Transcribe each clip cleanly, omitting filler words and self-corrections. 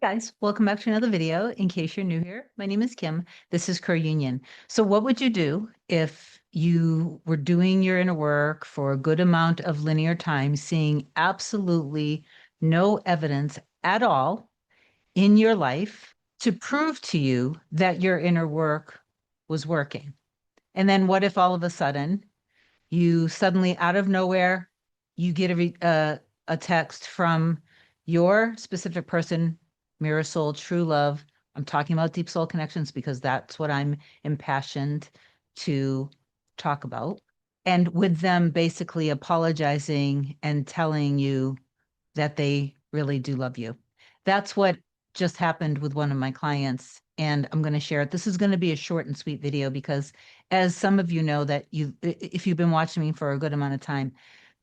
Hey guys, welcome back to another video. In case you're new here, my name is Kim. This is Core Union. So what would you do if you were doing your inner work for a good amount of linear time, seeing absolutely no evidence at all in your life to prove to you that your inner work was working? And then what if all of a sudden you suddenly out of nowhere, you get a text from your specific person, mirror soul, true love. I'm talking about deep soul connections because that's what I'm impassioned to talk about. And with them basically apologizing and telling you that they really do love you. That's what just happened with one of my clients. And I'm going to share it. This is going to be a short and sweet video because as some of you know that if you've been watching me for a good amount of time,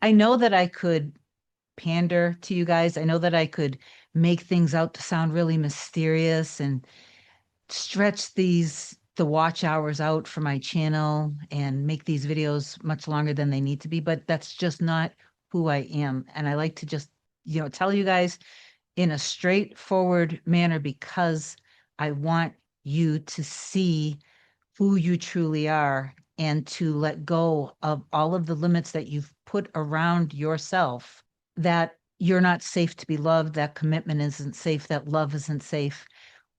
I know that I could pander to you guys. I know that I could make things out to sound really mysterious and stretch the watch hours out for my channel and make these videos much longer than they need to be, but that's just not who I am. And I like to just, tell you guys in a straightforward manner because I want you to see who you truly are and to let go of all of the limits that you've put around yourself, that you're not safe to be loved, that commitment isn't safe, that love isn't safe,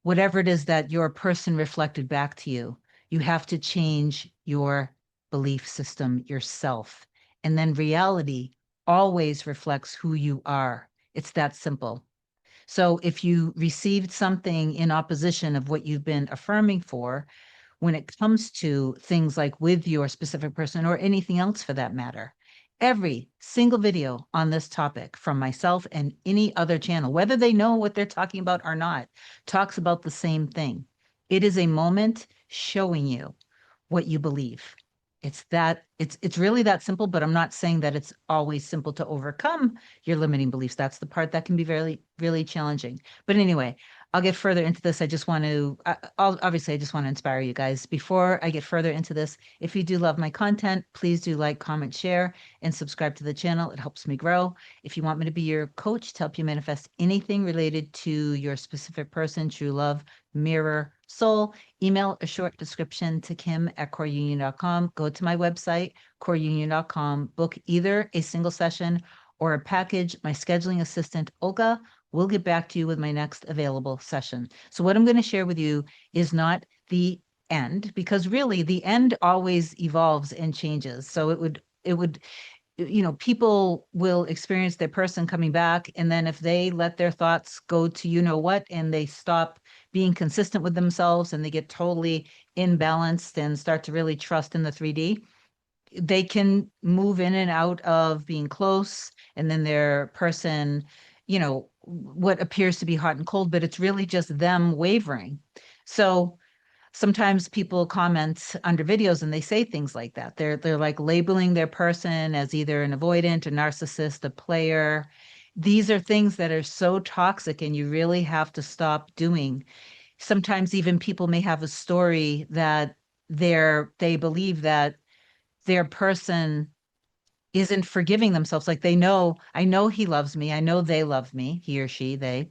whatever it is that your person reflected back to you. You have to change your belief system yourself. And then reality always reflects who you are. It's that simple. So if you received something in opposition of what you've been affirming for, when it comes to things like with your specific person or anything else for that matter, every single video on this topic from myself and any other channel, whether they know what they're talking about or not, talks about the same thing. It is a moment showing you what you believe. It's really that simple, but I'm not saying that it's always simple to overcome your limiting beliefs. That's the part that can be very, really challenging. But anyway, I'll get further into this. I just want to, obviously, I just want to inspire you guys. Before I get further into this, if you do love my content, please do like, comment, share, and subscribe to the channel. It helps me grow. If you want me to be your coach to help you manifest anything related to your specific person, true love, mirror, soul, email a short description to kim@coreunion.com. Go to my website, coreunion.com, book either a single session or a package. My scheduling assistant, Olga, will get back to you with my next available session. So what I'm going to share with you is not the end, because really the end always evolves and changes. So it would people will experience their person coming back, and then if they let their thoughts go to what and they stop being consistent with themselves and they get totally imbalanced and start to really trust in the 3D, they can move in and out of being close, and then their person, what appears to be hot and cold, but it's really just them wavering. So sometimes people comment under videos and they say things like that. They're like labeling their person as either an avoidant, a narcissist, a player. These are things that are so toxic and you really have to stop doing. Sometimes even people may have a story that they believe that their person isn't forgiving themselves. Like I know he loves me. I know they love me, he or she, they,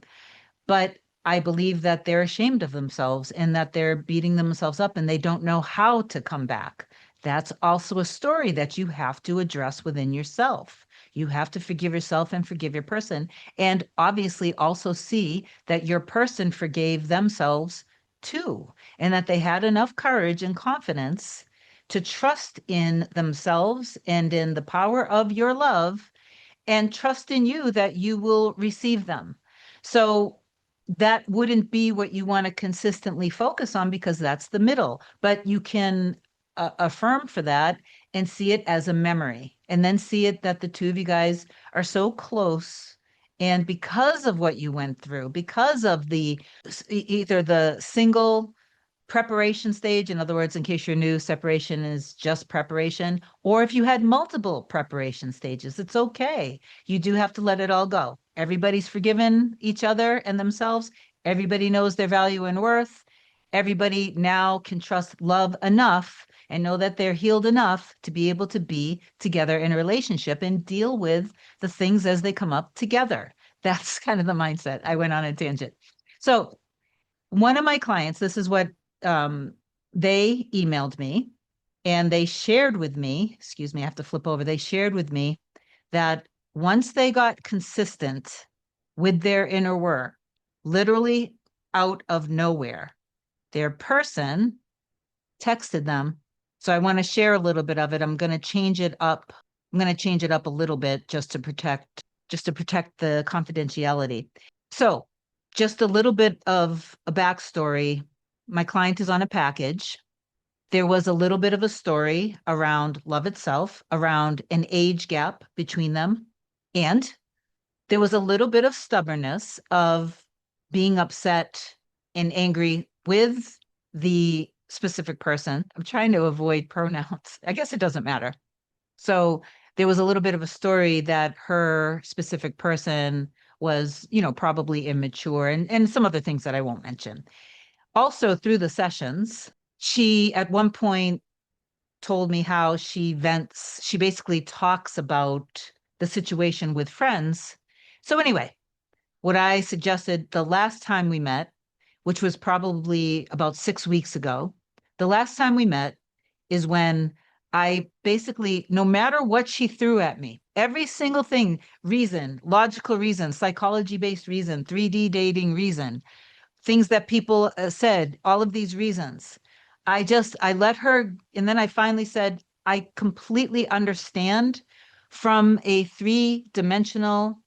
but I believe that they're ashamed of themselves and that they're beating themselves up and they don't know how to come back. That's also a story that you have to address within yourself. You have to forgive yourself and forgive your person. And obviously also see that your person forgave themselves too, and that they had enough courage and confidence to trust in themselves and in the power of your love and trust in you that you will receive them. So that wouldn't be what you want to consistently focus on because that's the middle, but you can affirm for that and see it as a memory, and then see it that the two of you guys are so close. And because of what you went through, because of either the single preparation stage, in other words, in case you're new, separation is just preparation, or if you had multiple preparation stages, it's okay. You do have to let it all go. Everybody's forgiven each other and themselves. Everybody knows their value and worth. Everybody now can trust love enough and know that they're healed enough to be able to be together in a relationship and deal with the things as they come up together. That's kind of the mindset. I went on a tangent. So one of my clients, this is what they emailed me and they shared with me, excuse me, I have to flip over. They shared with me that once they got consistent with their inner work, literally out of nowhere, their person texted them. So I want to share a little bit of it. I'm going to change it up. I'm going to change it up a little bit just to protect the confidentiality. So, just a little bit of a backstory. My client is on a package. There was a little bit of a story around love itself, around an age gap between them. And there was a little bit of stubbornness of being upset and angry with the specific person. I'm trying to avoid pronouns. I guess it doesn't matter. So there was a little bit of a story that her specific person was, probably immature and some other things that I won't mention. Also, through the sessions, she at one point told me how she vents, she basically talks about the situation with friends. So, anyway, what I suggested the last time we met, which was probably about 6 weeks ago, the last time we met is when I basically, no matter what she threw at me, every single thing, reason, logical reason, psychology based reason, 3D dating reason, things that people said, all of these reasons. I let her, and then I finally said, I completely understand from a three-dimensional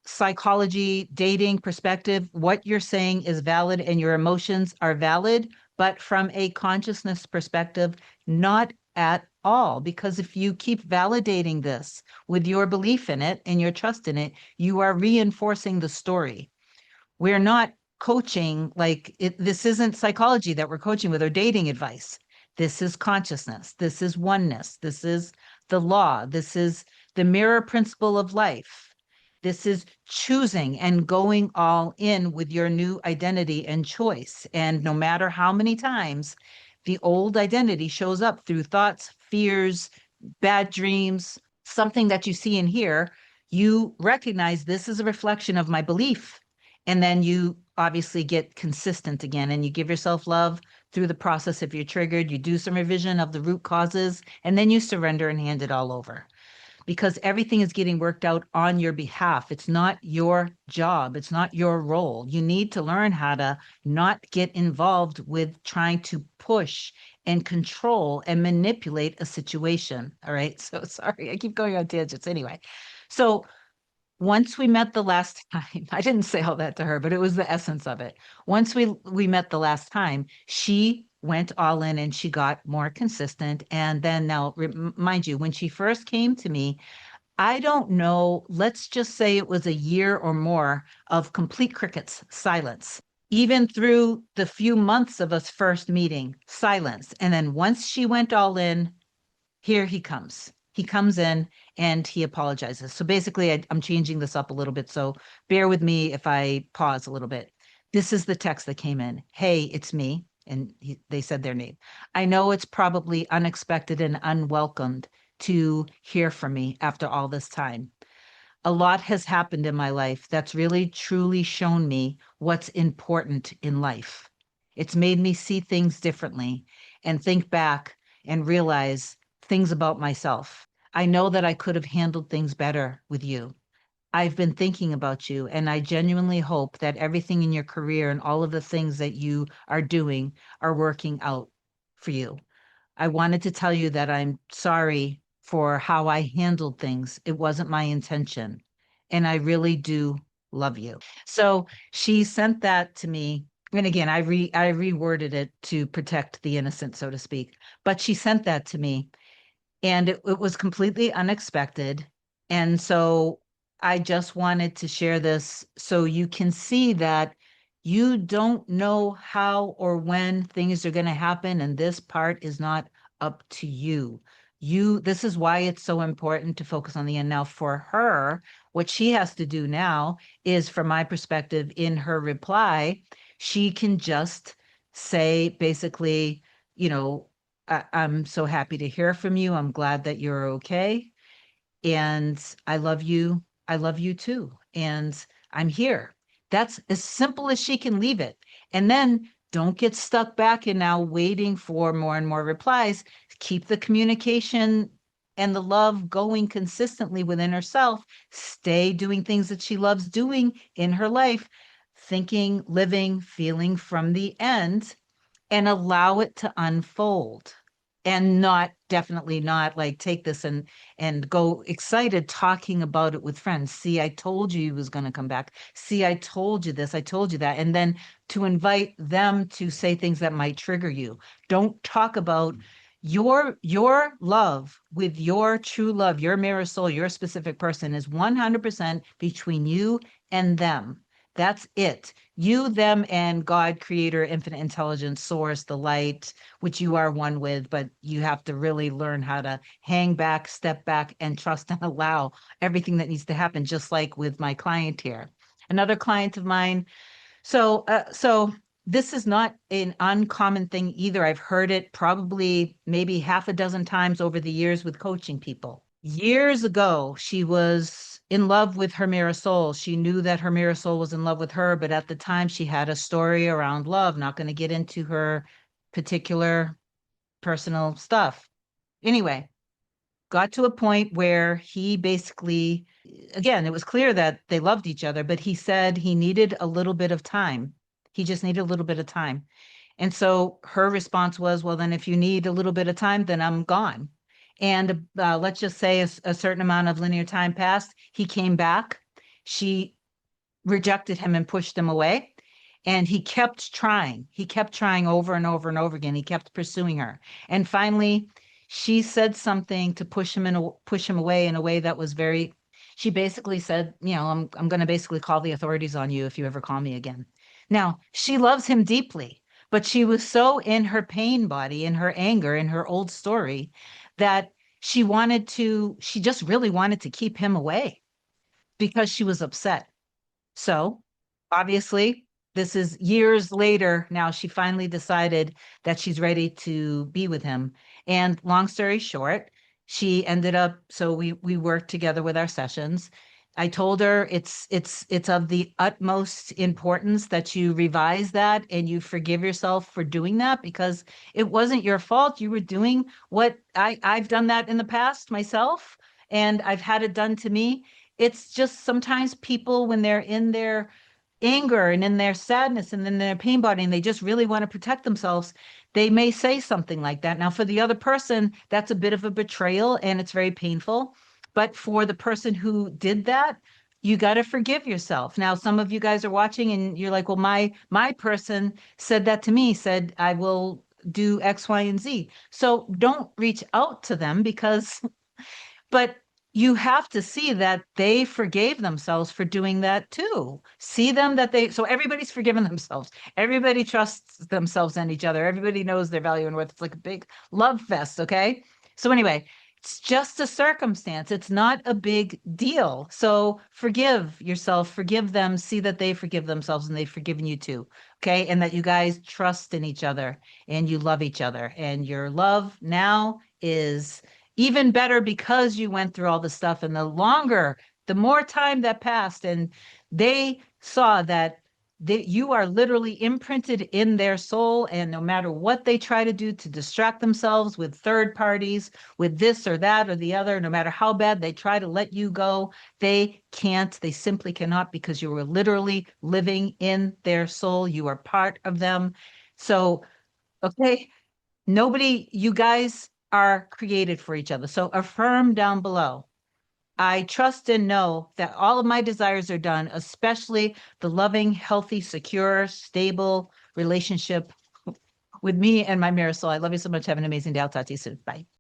psychology dating perspective, what you're saying is valid and your emotions are valid, but from a consciousness perspective, not at all. Because if you keep validating this with your belief in it and your trust in it, you are reinforcing the story. We're not coaching like this isn't psychology that we're coaching with or dating advice. This is consciousness. This is oneness. This is the law. This is the mirror principle of life. This is choosing and going all in with your new identity and choice. And no matter how many times the old identity shows up through thoughts, fears, bad dreams, something that you see and hear, you recognize this is a reflection of my belief. And then you obviously get consistent again and you give yourself love through the process. If you're triggered, you do some revision of the root causes and then you surrender and hand it all over because everything is getting worked out on your behalf. It's not your job, it's not your role. You need to learn how to not get involved with trying to push and control and manipulate a situation. All right. So sorry, I keep going on tangents anyway. So once we met the last time, I didn't say all that to her, but it was the essence of it. Once we met the last time, she went all in and she got more consistent. And then now, mind you, when she first came to me, I don't know, let's just say it was a year or more of complete crickets, silence. Even through the few months of us first meeting, silence. And then once she went all in, here he comes. He comes in and he apologizes. So basically, I'm changing this up a little bit. So bear with me if I pause a little bit. This is the text that came in. Hey, it's me. And they said their name. I know it's probably unexpected and unwelcomed to hear from me after all this time. A lot has happened in my life that's really truly shown me what's important in life. It's made me see things differently and think back and realize things about myself. I know that I could have handled things better with you. I've been thinking about you, and I genuinely hope that everything in your career and all of the things that you are doing are working out for you. I wanted to tell you that I'm sorry for how I handled things. It wasn't my intention. And I really do love you. So she sent that to me. And again, I reworded it to protect the innocent, so to speak. But she sent that to me and it was completely unexpected. And so I just wanted to share this so you can see that you don't know how or when things are going to happen, and this part is not up to you. This is why it's so important to focus on the end. Now, for her, what she has to do now is, from my perspective, in her reply, she can just say basically, you know, I'm so happy to hear from you. I'm glad that you're okay. And I love you. I love you too. And I'm here. That's as simple as she can leave it. And then don't get stuck back in now waiting for more and more replies. Keep the communication and the love going consistently within herself. Stay doing things that she loves doing in her life, thinking, living, feeling from the end, and allow it to unfold, and not, definitely not like take this and go excited talking about it with friends. See, I told you he was going to come back. See, I told you this, I told you that. And then to invite them to say things that might trigger you. Don't talk about your love with your true love, your mirror soul, your specific person is 100% between you and them. That's it. You, them, and God, creator, infinite intelligence, source, the light, which you are one with, but you have to really learn how to hang back, step back, and trust and allow everything that needs to happen, just like with my client here. Another client of mine. So this is not an uncommon thing either. I've heard it probably maybe half a dozen times over the years with coaching people. Years ago, she was in love with her mirror soul. She knew that her mirror soul was in love with her, but at the time she had a story around love. Not going to get into her particular personal stuff. Anyway, got to a point where he basically, again, it was clear that they loved each other, but he said he needed a little bit of time. He just needed a little bit of time. And so her response was, well, then if you need a little bit of time, then I'm gone. And let's just say a certain amount of linear time passed. He came back. She rejected him and pushed him away. And he kept trying. He kept trying over and over and over again. He kept pursuing her. And finally, she said something to push him away in a way that was very, she basically said, I'm going to basically call the authorities on you if you ever call me again. Now, she loves him deeply, but she was so in her pain body, in her anger, in her old story, that she just really wanted to keep him away because she was upset. So obviously, this is years later. Now she finally decided that she's ready to be with him. And long story short, she ended up, so we worked together with our sessions. I told her it's of the utmost importance that you revise that and you forgive yourself for doing that because it wasn't your fault. You were doing what I've done that in the past myself, and I've had it done to me. It's just sometimes people, when they're in their anger and in their sadness and in their pain body and they just really want to protect themselves, they may say something like that. Now, for the other person, that's a bit of a betrayal and it's very painful. But for the person who did that, you got to forgive yourself. Now, some of you guys are watching and you're like, well, my person said that to me, said I will do X, Y, and Z. So don't reach out to them because but you have to see that they forgave themselves for doing that too. See them that so everybody's forgiven themselves. Everybody trusts themselves and each other. Everybody knows their value and worth. It's like a big love fest. Okay. So anyway, it's just a circumstance. It's not a big deal. So forgive yourself, forgive them, see that they forgive themselves and they've forgiven you too. Okay. And that you guys trust in each other and you love each other. And your love now is even better because you went through all the stuff. And the more time that passed, and they saw that you are literally imprinted in their soul. And no matter what they try to do to distract themselves with third parties, with this or that or the other, no matter how bad they try to let you go, they can't. They simply cannot because you were literally living in their soul. You are part of them. So, okay, you guys are created for each other. So affirm down below. I trust and know that all of my desires are done, especially the loving, healthy, secure, stable relationship with me and my mirror soul. I love you so much. Have an amazing day. I'll talk to you soon. Bye.